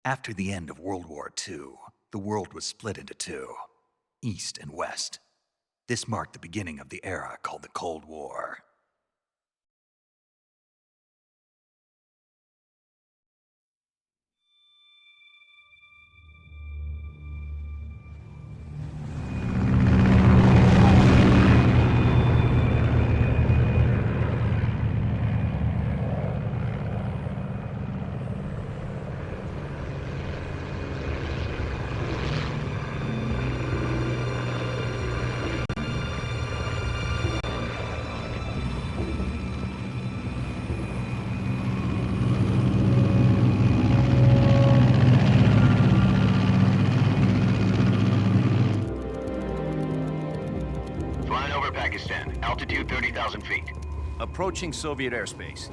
After the end of World War II, the world was split into two, East and West. This marked the beginning of the era called the Cold War. Flying over Pakistan, altitude 30,000 feet. Approaching Soviet airspace.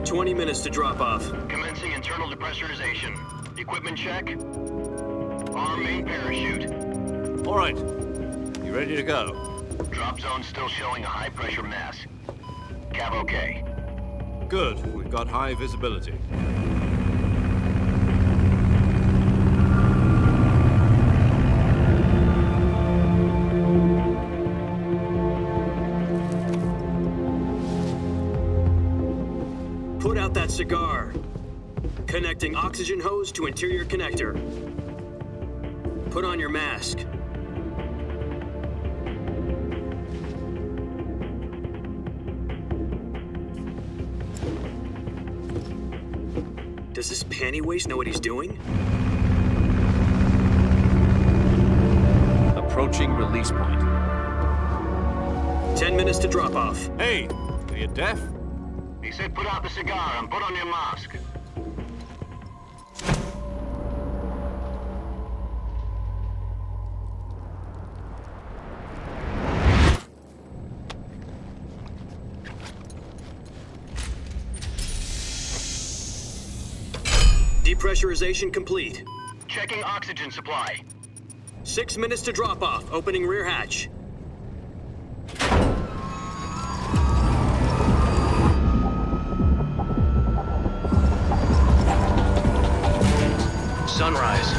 20 minutes to drop off. Commencing internal depressurization. Equipment check. Arm main parachute. All right. You ready to go? Drop zone still showing a high pressure mass. Cav okay. Good. We've got high visibility. Put out that cigar. Connecting oxygen hose to interior connector. Put on your mask. Does this panty waste know what he's doing? Approaching release point. 10 minutes to drop off. Hey, are you deaf? He said put out the cigar and put on your mask. Depressurization complete. Checking oxygen supply. 6 minutes to drop off. Opening rear hatch. Sunrise.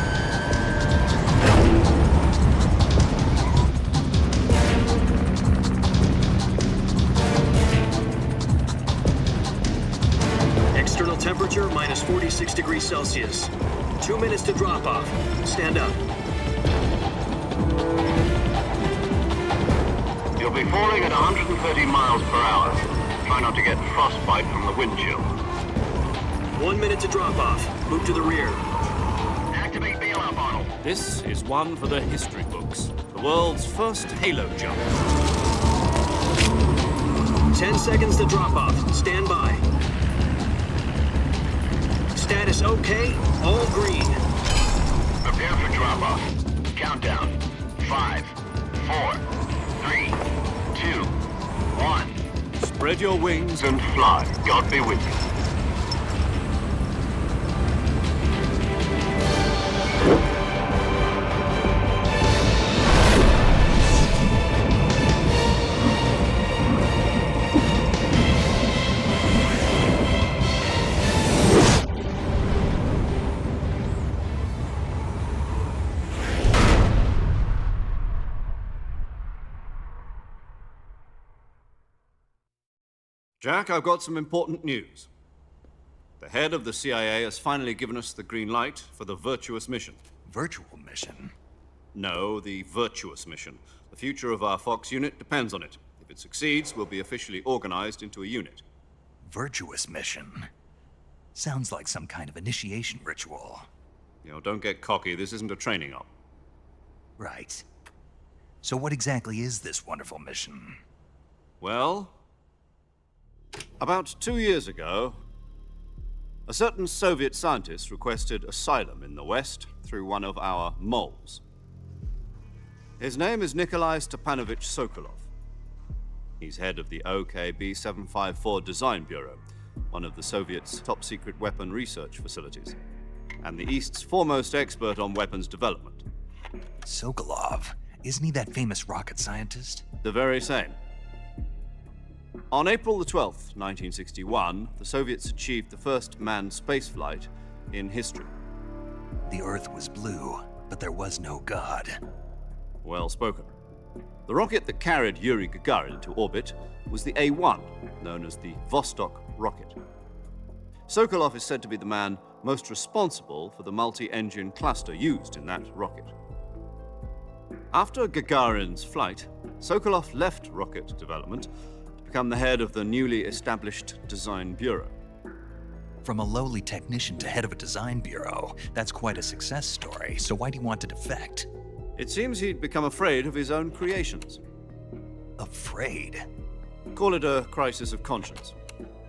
External temperature minus 46 degrees Celsius. 2 minutes to drop off. Stand up. You'll be falling at 130 miles per hour. Try not to get frostbite from the wind chill. 1 minute to drop off. Move to the rear. Activate bailout bottle. This is one for the history books. The world's first halo jump. 10 seconds to drop off. Stand by. Status okay. All green. Prepare for drop-off. Countdown. 5, 4, 3, 2, 1. Spread your wings. And fly. God be with you. Jack, I've got some important news. The head of the CIA has finally given us the green light for the Virtuous mission. Virtual mission? No, the Virtuous mission. The future of our Fox unit depends on it. If it succeeds, we'll be officially organized into a unit. Virtuous mission? Sounds like some kind of initiation ritual. Don't get cocky. This isn't a training op. Right. So what exactly is this wonderful mission? Well, about 2 years ago, a certain Soviet scientist requested asylum in the West through one of our moles. His name is Nikolai Stepanovich Sokolov. He's head of the OKB 754 Design Bureau, one of the Soviets' top-secret weapon research facilities, and the East's foremost expert on weapons development. Sokolov? Isn't he that famous rocket scientist? The very same. On April the 12th, 1961, the Soviets achieved the first manned spaceflight in history. The Earth was blue, but there was no God. Well spoken. The rocket that carried Yuri Gagarin into orbit was the A-1, known as the Vostok rocket. Sokolov is said to be the man most responsible for the multi-engine cluster used in that rocket. After Gagarin's flight, Sokolov left rocket development to become the head of the newly established Design Bureau. From a lowly technician to head of a design bureau, that's quite a success story, so why'd he want to defect? It seems he'd become afraid of his own creations. Afraid? Call it a crisis of conscience.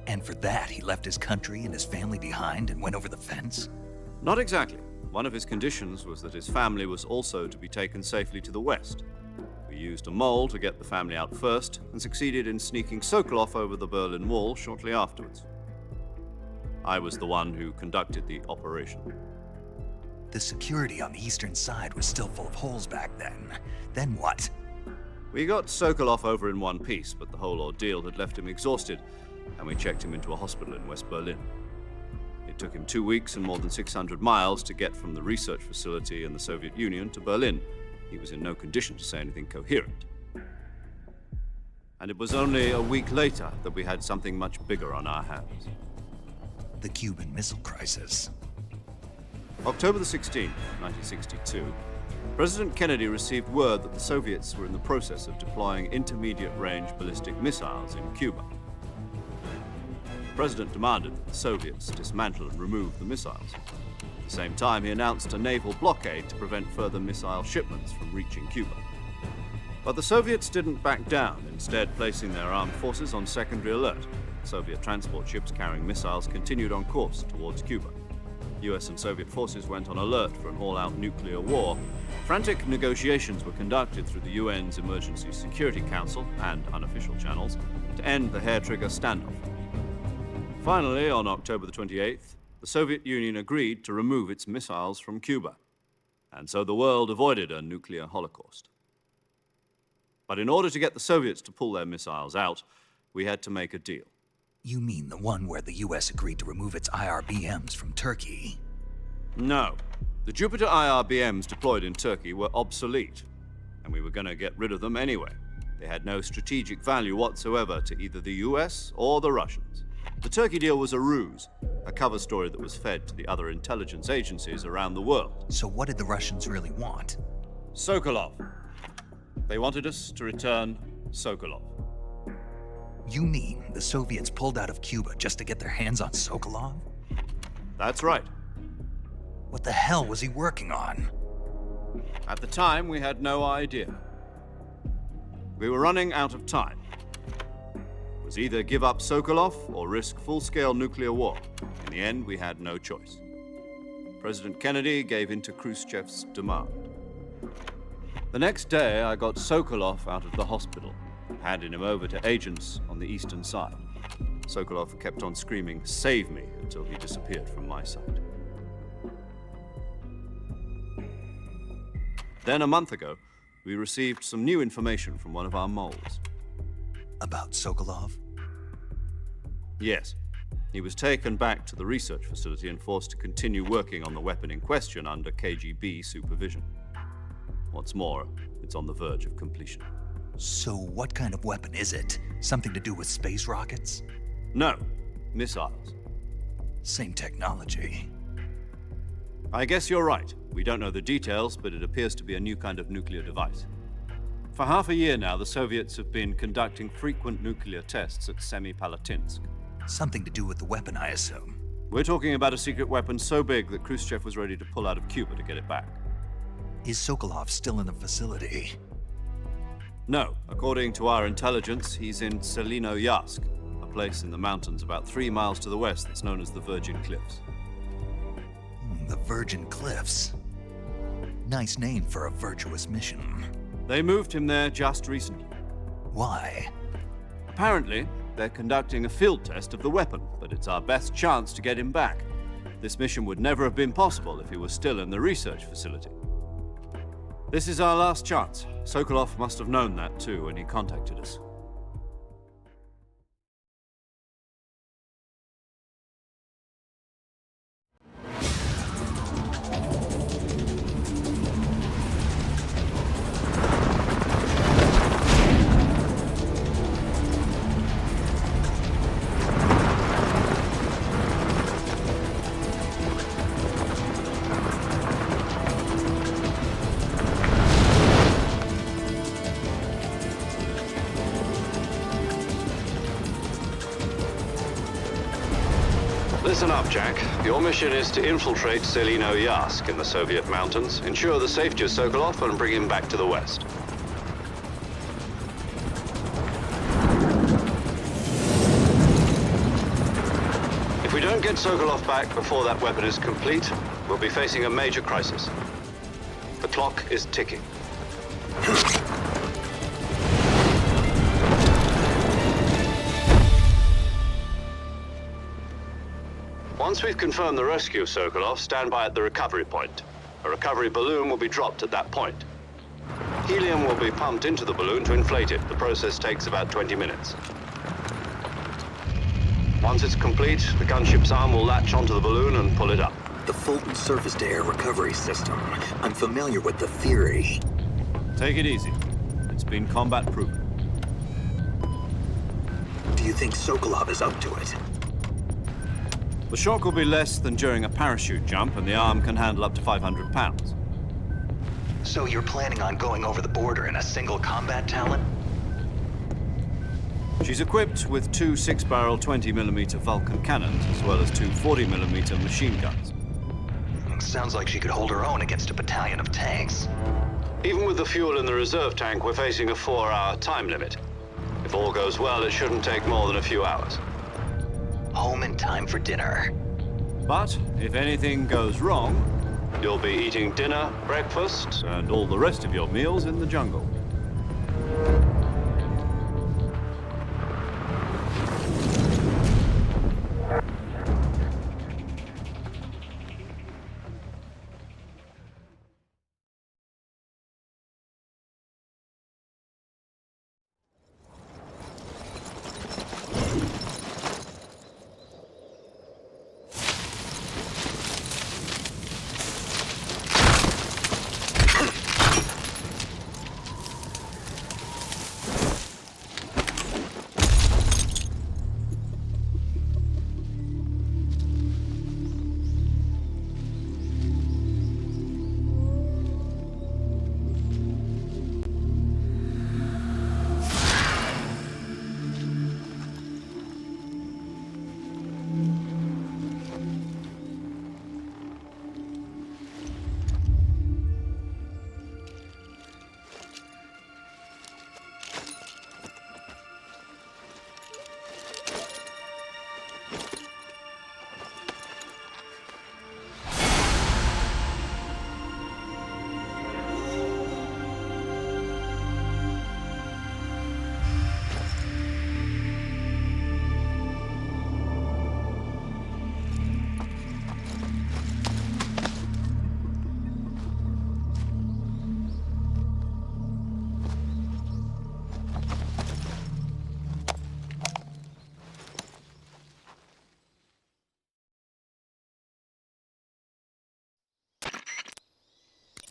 And for that, he left his country and his family behind and went over the fence? Not exactly. One of his conditions was that his family was also to be taken safely to the west. We used a mole to get the family out first and succeeded in sneaking Sokolov over the Berlin Wall shortly afterwards. I was the one who conducted the operation. The security on the eastern side was still full of holes back then. Then what? We got Sokolov over in one piece, but the whole ordeal had left him exhausted, and we checked him into a hospital in West Berlin. It took him 2 weeks and more than 600 miles to get from the research facility in the Soviet Union to Berlin. He was in no condition to say anything coherent. And it was only a week later that we had something much bigger on our hands. The Cuban Missile Crisis. October the 16th, 1962, President Kennedy received word that the Soviets were in the process of deploying intermediate-range ballistic missiles in Cuba. The President demanded that the Soviets dismantle and remove the missiles. At the same time, he announced a naval blockade to prevent further missile shipments from reaching Cuba. But the Soviets didn't back down, instead placing their armed forces on secondary alert. Soviet transport ships carrying missiles continued on course towards Cuba. US and Soviet forces went on alert for an all-out nuclear war. Frantic negotiations were conducted through the UN's Emergency Security Council and unofficial channels to end the hair-trigger standoff. Finally, on October the 28th, the Soviet Union agreed to remove its missiles from Cuba, and so the world avoided a nuclear holocaust. But in order to get the Soviets to pull their missiles out, we had to make a deal. You mean the one where the US agreed to remove its IRBMs from Turkey? No. The Jupiter IRBMs deployed in Turkey were obsolete, and we were going to get rid of them anyway. They had no strategic value whatsoever to either the US or the Russians. The Turkey deal was a ruse, a cover story that was fed to the other intelligence agencies around the world. So what did the Russians really want? Sokolov. They wanted us to return Sokolov. You mean the Soviets pulled out of Cuba just to get their hands on Sokolov? That's right. What the hell was he working on? At the time, we had no idea. We were running out of time. It was either give up Sokolov or risk full-scale nuclear war. In the end, we had no choice. President Kennedy gave in to Khrushchev's demand. The next day, I got Sokolov out of the hospital, handing him over to agents on the eastern side. Sokolov kept on screaming, "Save me," until he disappeared from my sight. Then a month ago, we received some new information from one of our moles. About Sokolov? Yes. He was taken back to the research facility and forced to continue working on the weapon in question under KGB supervision. What's more, it's on the verge of completion. So what kind of weapon is it? Something to do with space rockets? No, missiles. Same technology. I guess you're right. We don't know the details, but it appears to be a new kind of nuclear device. For half a year now, the Soviets have been conducting frequent nuclear tests at Semipalatinsk. Something to do with the weapon, I assume. We're talking about a secret weapon so big that Khrushchev was ready to pull out of Cuba to get it back. Is Sokolov still in the facility? No. According to our intelligence, he's in Selinoyarsk, a place in the mountains about 3 miles to the west that's known as the Virgin Cliffs. The Virgin Cliffs. Nice name for a virtuous mission. They moved him there just recently. Why? Apparently, they're conducting a field test of the weapon, but it's our best chance to get him back. This mission would never have been possible if he was still in the research facility. This is our last chance. Sokolov must have known that too when he contacted us. listen up, Jack. Your mission is to infiltrate Selino Yask in the Soviet mountains, ensure the safety of Sokolov, and bring him back to the West. If we don't get Sokolov back before that weapon is complete, we'll be facing a major crisis. The clock is ticking. Once we've confirmed the rescue of Sokolov, stand by at the recovery point. A recovery balloon will be dropped at that point. Helium will be pumped into the balloon to inflate it. The process takes about 20 minutes. Once it's complete, the gunship's arm will latch onto the balloon and pull it up. The Fulton surface-to-air recovery system. I'm familiar with the theory. Take it easy. It's been combat-proven. Do you think Sokolov is up to it? The shock will be less than during a parachute jump, and the arm can handle up to 500 pounds. So you're planning on going over the border in a single combat Talon? She's equipped with two 6-barrel 20mm Vulcan cannons, as well as two 40mm machine guns. Sounds like she could hold her own against a battalion of tanks. Even with the fuel in the reserve tank, we're facing a 4-hour time limit. If all goes well, it shouldn't take more than a few hours. Home in time for dinner. But if anything goes wrong, you'll be eating dinner, breakfast, and all the rest of your meals in the jungle.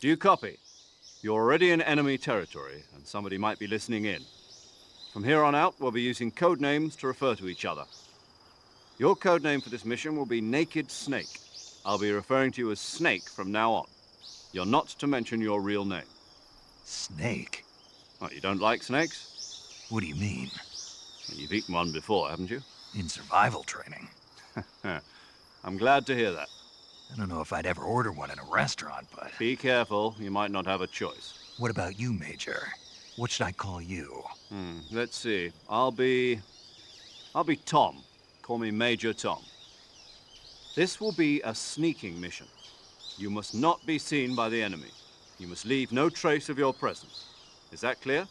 Do you copy? You're already in enemy territory, and somebody might be listening in. From here on out, we'll be using code names to refer to each other. Your code name for this mission will be Naked Snake. I'll be referring to you as Snake from now on. You're not to mention your real name. Snake? What, you don't like snakes? What do you mean? You've eaten one before, haven't you? In survival training. I'm glad to hear that. I don't know if I'd ever order one in a restaurant, but... Be careful, you might not have a choice. What about you, Major? What should I call you? Let's see. I'll be Tom. Call me Major Tom. This will be a sneaking mission. You must not be seen by the enemy. You must leave no trace of your presence. Is that clear?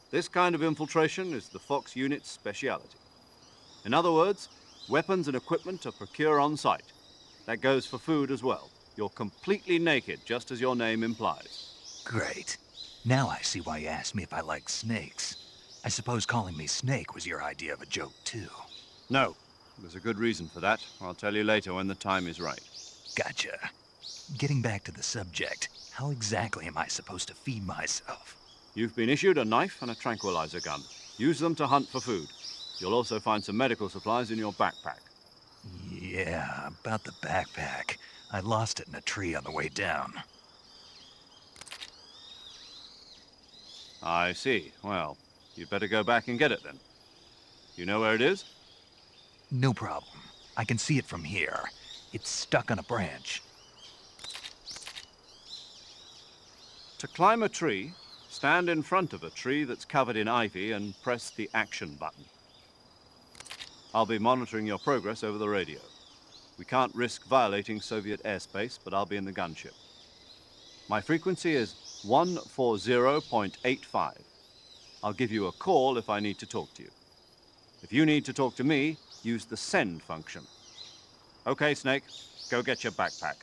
This kind of infiltration is the Fox unit's speciality. In other words, weapons and equipment are procured on site. That goes for food as well. You're completely naked, just as your name implies. Great. Now I see why you asked me if I like snakes. I suppose calling me Snake was your idea of a joke, too. No. There's a good reason for that. I'll tell you later when the time is right. Gotcha. Getting back to the subject, how exactly am I supposed to feed myself? You've been issued a knife and a tranquilizer gun. Use them to hunt for food. You'll also find some medical supplies in your backpack. Yeah, about the backpack. I lost it in a tree on the way down. I see. Well, you'd better go back and get it then. You know where it is? No problem. I can see it from here. It's stuck on a branch. To climb a tree, stand in front of a tree that's covered in ivy and press the action button. I'll be monitoring your progress over the radio. We can't risk violating Soviet airspace, but I'll be in the gunship. My frequency is 140.85. I'll give you a call if I need to talk to you. If you need to talk to me, use the send function. Okay, Snake, go get your backpack.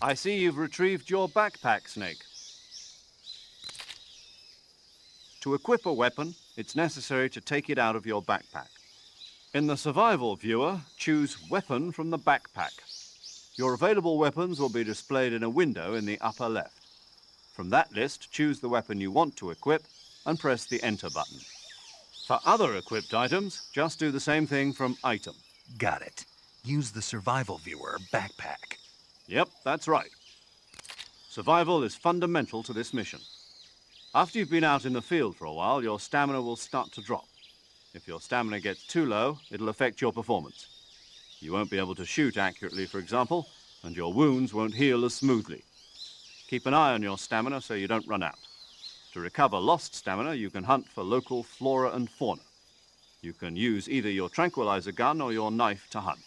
I see you've retrieved your backpack, Snake. To equip a weapon, it's necessary to take it out of your backpack. In the survival viewer, choose Weapon from the backpack. Your available weapons will be displayed in a window in the upper left. From that list, choose the weapon you want to equip and press the Enter button. For other equipped items, just do the same thing from Item. Got it. Use the survival viewer backpack. Yep, that's right. Survival is fundamental to this mission. After you've been out in the field for a while, your stamina will start to drop. If your stamina gets too low, it'll affect your performance. You won't be able to shoot accurately, for example, and your wounds won't heal as smoothly. Keep an eye on your stamina so you don't run out. To recover lost stamina, you can hunt for local flora and fauna. You can use either your tranquilizer gun or your knife to hunt.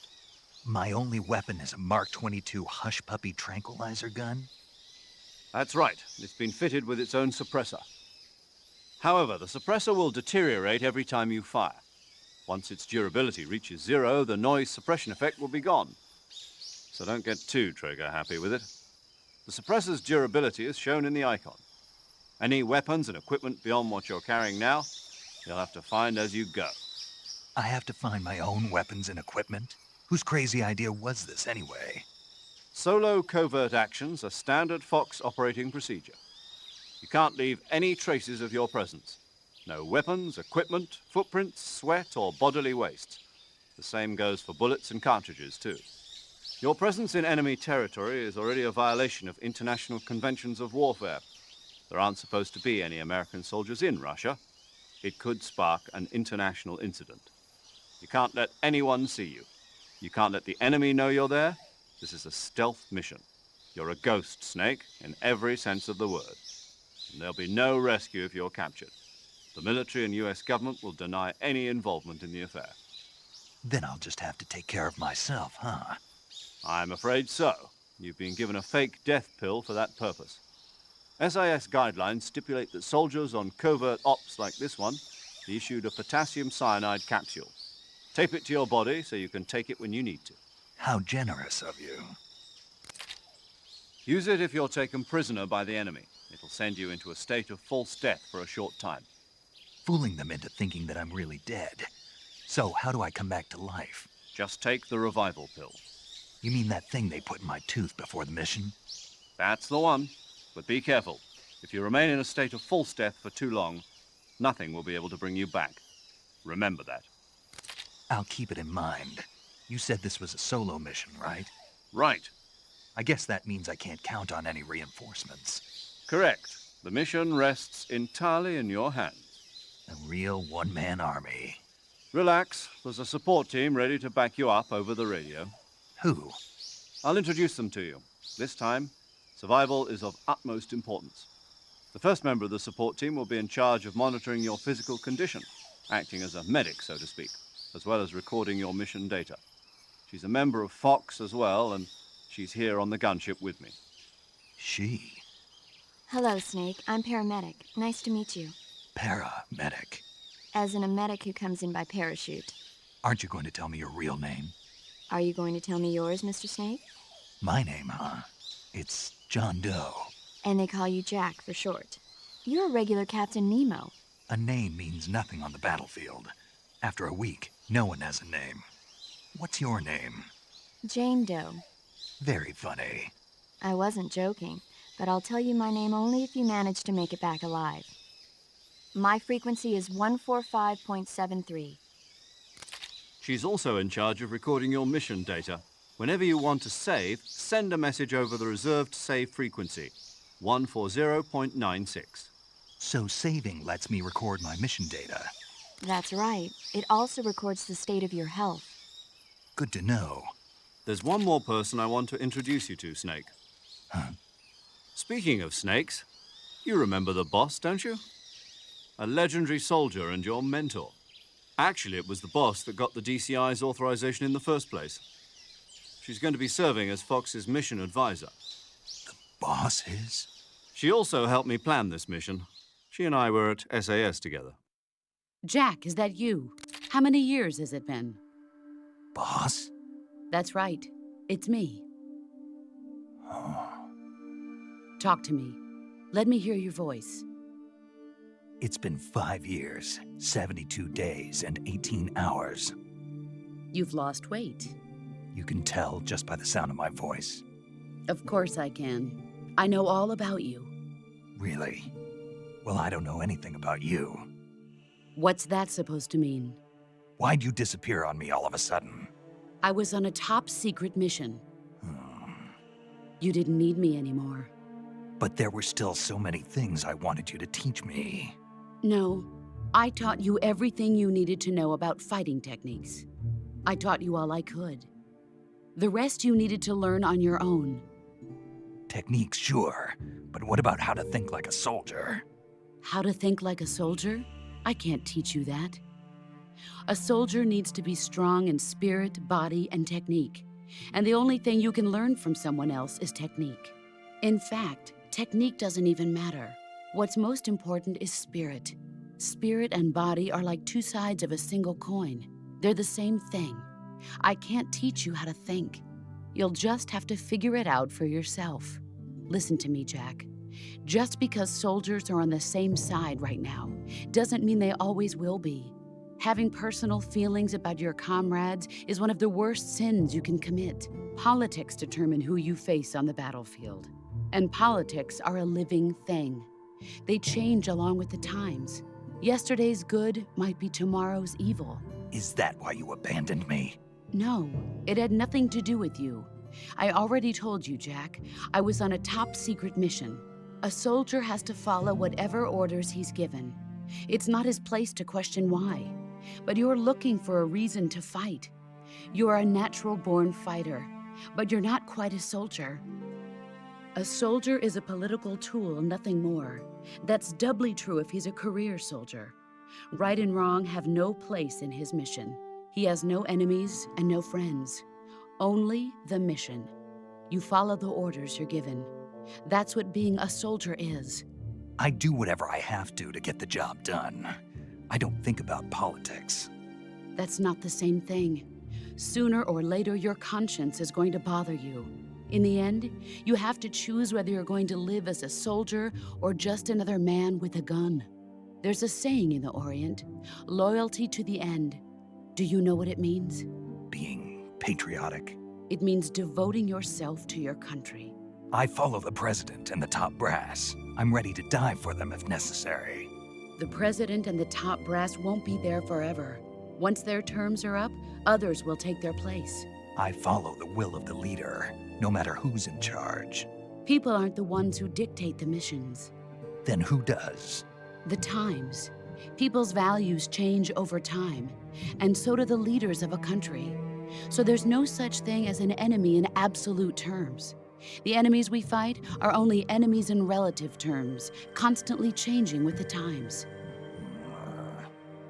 My only weapon is a Mark 22 Hush Puppy tranquilizer gun? That's right. It's been fitted with its own suppressor. However, the suppressor will deteriorate every time you fire. Once its durability reaches 0, the noise suppression effect will be gone. So don't get too trigger happy with it. The suppressor's durability is shown in the icon. Any weapons and equipment beyond what you're carrying now, you'll have to find as you go. I have to find my own weapons and equipment? Whose crazy idea was this anyway? Solo covert actions are standard Fox operating procedure. You can't leave any traces of your presence. No weapons, equipment, footprints, sweat, or bodily waste. The same goes for bullets and cartridges, too. Your presence in enemy territory is already a violation of international conventions of warfare. There aren't supposed to be any American soldiers in Russia. It could spark an international incident. You can't let anyone see you. You can't let the enemy know you're there. This is a stealth mission. You're a ghost, Snake, in every sense of the word. And there'll be no rescue if you're captured. The military and US government will deny any involvement in the affair. Then I'll just have to take care of myself, huh? I'm afraid so. You've been given a fake death pill for that purpose. SIS guidelines stipulate that soldiers on covert ops like this one be issued a potassium cyanide capsule. Tape it to your body so you can take it when you need to. How generous of you. Use it if you're taken prisoner by the enemy. It'll send you into a state of false death for a short time. Fooling them into thinking that I'm really dead. So how do I come back to life? Just take the revival pill. You mean that thing they put in my tooth before the mission? That's the one. But be careful. If you remain in a state of false death for too long, nothing will be able to bring you back. Remember that. I'll keep it in mind. You said this was a solo mission, right? Right. I guess that means I can't count on any reinforcements. Correct. The mission rests entirely in your hands. A real one-man army. Relax. There's a support team ready to back you up over the radio. Who? I'll introduce them to you. This time, survival is of utmost importance. The first member of the support team will be in charge of monitoring your physical condition, acting as a medic, so to speak, as well as recording your mission data. She's a member of Fox as well, and she's here on the gunship with me. She? Hello, Snake. I'm paramedic. Nice to meet you. Paramedic. As in a medic who comes in by parachute. Aren't you going to tell me your real name? Are you going to tell me yours, Mr. Snake? My name, huh? It's John Doe. And they call you Jack for short. You're a regular Captain Nemo. A name means nothing on the battlefield. After a week, no one has a name. What's your name? Jane Doe. Very funny. I wasn't joking, but I'll tell you my name only if you manage to make it back alive. My frequency is 145.73. She's also in charge of recording your mission data. Whenever you want to save, send a message over the reserved save frequency, 140.96. So saving lets me record my mission data. That's right. It also records the state of your health. Good to know. There's one more person I want to introduce you to, Snake. Huh? Speaking of snakes, you remember the boss, don't you? A legendary soldier and your mentor. Actually, it was the boss that got the DCI's authorization in the first place. She's going to be serving as Fox's mission advisor. Boss is? She also helped me plan this mission. She and I were at SAS together. Jack, is that you? How many years has it been? Boss? That's right. It's me. Talk to me. Let me hear your voice. It's been 5 years, 72 days, and 18 hours. You've lost weight. You can tell just by the sound of my voice. Of course I can. I know all about you. Really? Well, I don't know anything about you. What's that supposed to mean? Why'd you disappear on me all of a sudden? I was on a top-secret mission. You didn't need me anymore. But there were still so many things I wanted you to teach me. No, I taught you everything you needed to know about fighting techniques. I taught you all I could. The rest you needed to learn on your own. Techniques, sure. But what about how to think like a soldier? How to think like a soldier? I can't teach you that. A soldier needs to be strong in spirit, body, and technique. And the only thing you can learn from someone else is technique. In fact, technique doesn't even matter. What's most important is spirit. Spirit and body are like two sides of a single coin. They're the same thing. I can't teach you how to think. You'll just have to figure it out for yourself. Listen to me, Jack. Just because soldiers are on the same side right now doesn't mean they always will be. Having personal feelings about your comrades is one of the worst sins you can commit. Politics determine who you face on the battlefield. And politics are a living thing. They change along with the times. Yesterday's good might be tomorrow's evil. Is that why you abandoned me? No, it had nothing to do with you. I already told you, Jack. I was on a top-secret mission. A soldier has to follow whatever orders he's given. It's not his place to question why. But you're looking for a reason to fight. You are a natural-born fighter, but you're not quite a soldier. A soldier is a political tool, nothing more. That's doubly true if he's a career soldier. Right and wrong have no place in his mission. He has no enemies and no friends. Only the mission. You follow the orders you're given. That's what being a soldier is. I do whatever I have to get the job done. I don't think about politics. That's not the same thing. Sooner or later, your conscience is going to bother you. In the end, you have to choose whether you're going to live as a soldier or just another man with a gun. There's a saying in the Orient, loyalty to the end. Do you know what it means? Being patriotic. It means devoting yourself to your country. I follow the president and the top brass. I'm ready to die for them if necessary. The president and the top brass won't be there forever. Once their terms are up, others will take their place. I follow the will of the leader, no matter who's in charge. People aren't the ones who dictate the missions. Then who does? The times. People's values change over time, and so do the leaders of a country. So there's no such thing as an enemy in absolute terms. The enemies we fight are only enemies in relative terms, constantly changing with the times.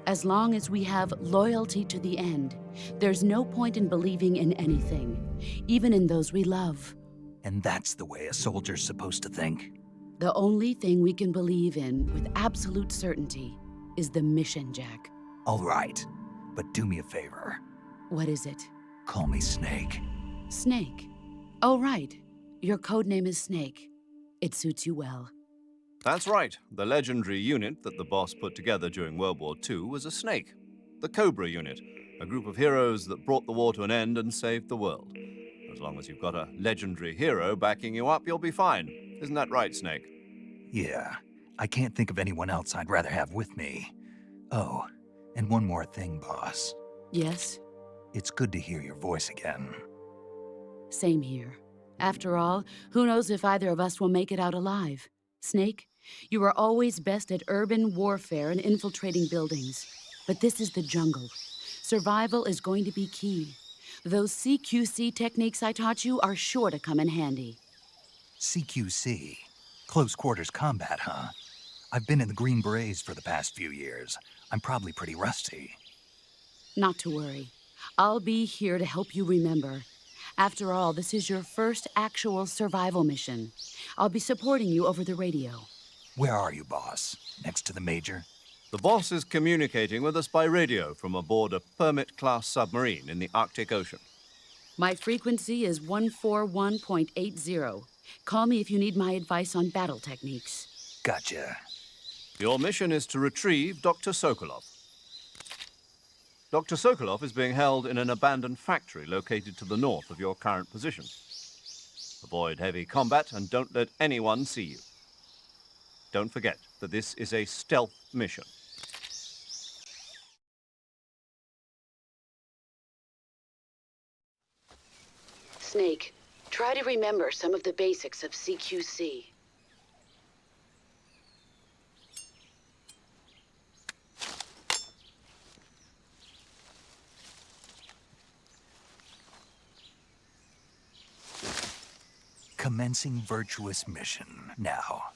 As long as we have loyalty to the end, there's no point in believing in anything, even in those we love. And that's the way a soldier's supposed to think? The only thing we can believe in with absolute certainty is the mission, Jack. All right, but do me a favor. What is it? Call me Snake. Snake. Oh, right. Your code name is Snake. It suits you well. That's right. The legendary unit that the boss put together during World War II was a snake. The Cobra unit, a group of heroes that brought the war to an end and saved the world. As long as you've got a legendary hero backing you up, you'll be fine. Isn't that right, Snake? Yeah, I can't think of anyone else I'd rather have with me. Oh, and one more thing, boss. Yes? It's good to hear your voice again. Same here. After all, who knows if either of us will make it out alive? Snake, you are always best at urban warfare and infiltrating buildings. But this is the jungle. Survival is going to be key. Those CQC techniques I taught you are sure to come in handy. CQC? Close quarters combat, huh? I've been in the Green Berets for the past few years. I'm probably pretty rusty. Not to worry. I'll be here to help you remember. After all, this is your first actual survival mission. I'll be supporting you over the radio. Where are you, boss? Next to the Major? The boss is communicating with us by radio from aboard a Permit-class submarine in the Arctic Ocean. My frequency is 141.80. Call me if you need my advice on battle techniques. Gotcha. Your mission is to retrieve Dr. Sokolov. Dr. Sokolov is being held in an abandoned factory located to the north of your current position. Avoid heavy combat and don't let anyone see you. Don't forget that this is a stealth mission. Snake, try to remember some of the basics of CQC. Commencing virtuous mission now.